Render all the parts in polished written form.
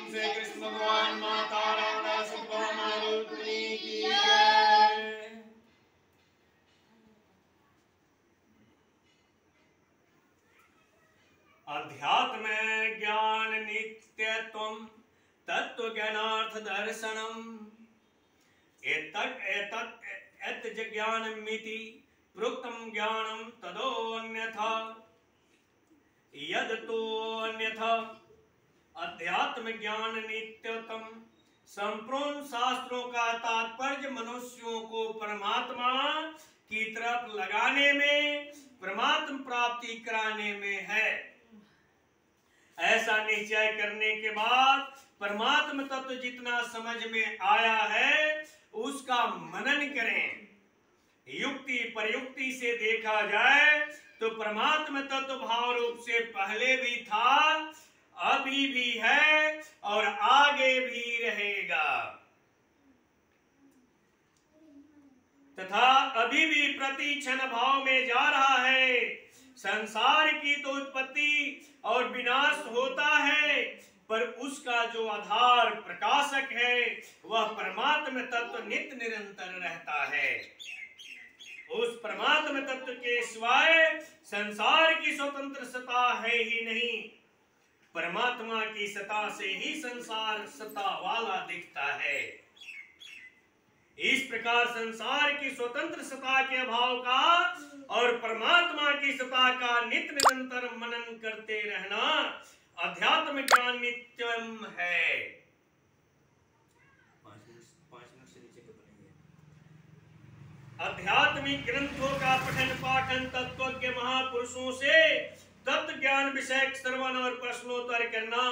श्री कृष्ण भगवान माता राधा सुभद्रा रुक्मिणी की जय। अध्यात्म ज्ञान नित्यत्वम तत्व ज्ञानार्थ दर्शनम एतत् ज्ञानमिति प्रोक्तम ज्ञानम तदो अन्यथा यद तो अन्यथा। अध्यात्म ज्ञान नित्यतम संपूर्ण शास्त्रों का तात्पर्य मनुष्यों को परमात्मा की तरफ लगाने में, परमात्मा प्राप्ति कराने में है। ऐसा निश्चय करने के बाद परमात्मा तत्व जितना समझ में आया है उसका मनन करें। युक्ति प्रयुक्ति से देखा जाए तो परमात्मा तत्व भाव रूप से पहले भी था, अभी भी है और आगे भी रहेगा, तथा अभी भी प्रति क्षण भाव में जा रहा है। संसार की तो उत्पत्ति और विनाश होता है, पर उसका जो आधार प्रकाशक है वह परमात्मा तत्व नित्य निरंतर रहता है। उस परमात्मा तत्व के सिवाय संसार की स्वतंत्र सत्ता है ही नहीं। परमात्मा की सत्ता से ही संसार सत्ता वाला दिखता है। इस प्रकार संसार की स्वतंत्र सत्ता के अभाव का और परमात्मा की सत्ता का नित्य निरंतर मनन करते रहना अध्यात्म ज्ञान नित्यम है। आध्यात्मिक ग्रंथों का पठन पाठन, तत्वज्ञ महापुरुषों से तत्व ज्ञान विषय श्रवण और प्रश्नोत्तर करना।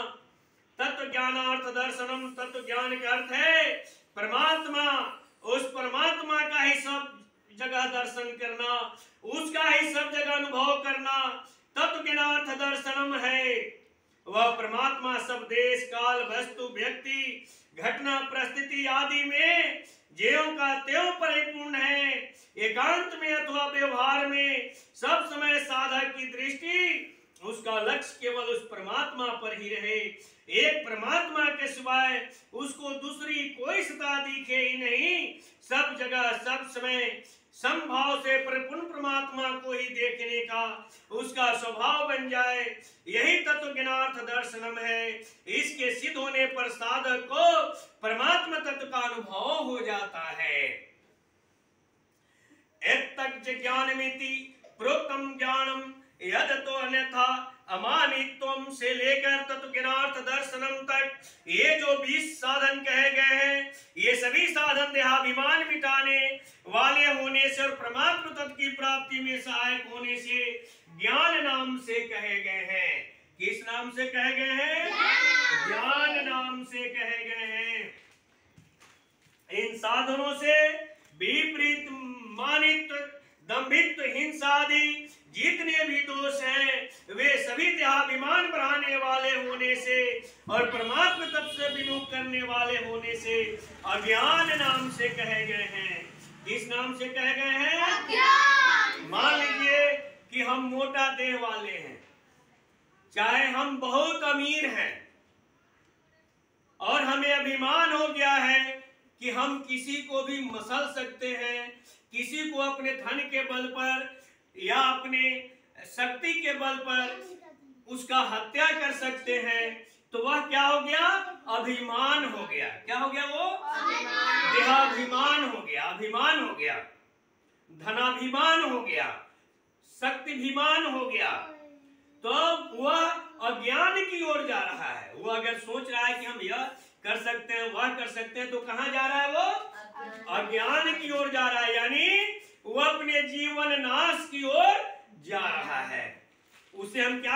तत्व ज्ञानार्थ दर्शनम, तत्व ज्ञान का अर्थ है परमात्मा, उस परमात्मा का ही सब जगह दर्शन करना, उसका ही सब जगह अनुभव करना। तत्व ज्ञानार्थ दर्शनम है वह परमात्मा सब देश काल वस्तु व्यक्ति घटना परिस्थिति आदि में ज्यों का त्यों परिपूर्ण है। एकांत में अथवा व्यवहार में सब समय साधक की दृष्टि उसका लक्ष्य केवल उस परमात्मा पर ही रहे। एक परमात्मा के सिवाय उसको दूसरी कोई सत्ता दिखे ही नहीं। सब जगह सब समय समभाव से परिपूर्ण परमात्मा को ही देखने का उसका स्वभाव बन जाए, यही तत्व ज्ञानार्थ दर्शनम है। इसके सिद्ध होने पर साधक को परमात्मा तत्व का अनुभव हो जाता है। एतत् ज्ञानमिति प्रोक्तम ज्ञानम यद तो अन्यथा अमानित्वम से लेकर तत्व ज्ञानार्थ दर्शनम तक ये जो 20 साधन कहे गए हैं, ये सभी साधन देहाभिमान मिटाने वाले होने से और परमात्मा तत्व की प्राप्ति में सहायक होने से ज्ञान नाम से कहे गए हैं। किस नाम से कहे गए हैं? ज्ञान नाम से कहे गए हैं। इन साधनों से विपरीत मानित्व, दंभित्व, हिंसा आदि जितने भी दोष हैं वे सभी देहाभिमान बढ़ाने वाले होने से और परमात्मा तत्व से विमुख करने वाले होने से अज्ञान नाम से कहे गए हैं। किस नाम से कहे गए हैं? अज्ञान। मान लीजिए कि हम मोटा देह वाले हैं, चाहे हम बहुत अमीर हैं और हमें अभिमान हो गया है कि हम किसी को भी मसल सकते हैं, किसी को अपने धन के बल पर या अपने शक्ति के बल पर उसका हत्या कर सकते हैं, तो वह क्या हो गया? अभिमान हो गया। क्या हो गया? वो देहाभिमान हो गया, अभिमान हो गया, धनाभिमान हो गया, शक्तिभिमान हो गया। तो वह अज्ञान की ओर जा रहा है। वो अगर सोच रहा है कि हम यह कर सकते हैं, वह कर सकते हैं, तो कहां जा रहा है? वो अज्ञान की ओर जा रहा है, यानी वो अपने जीवन नाश की ओर जा रहा है। उसे हम क्या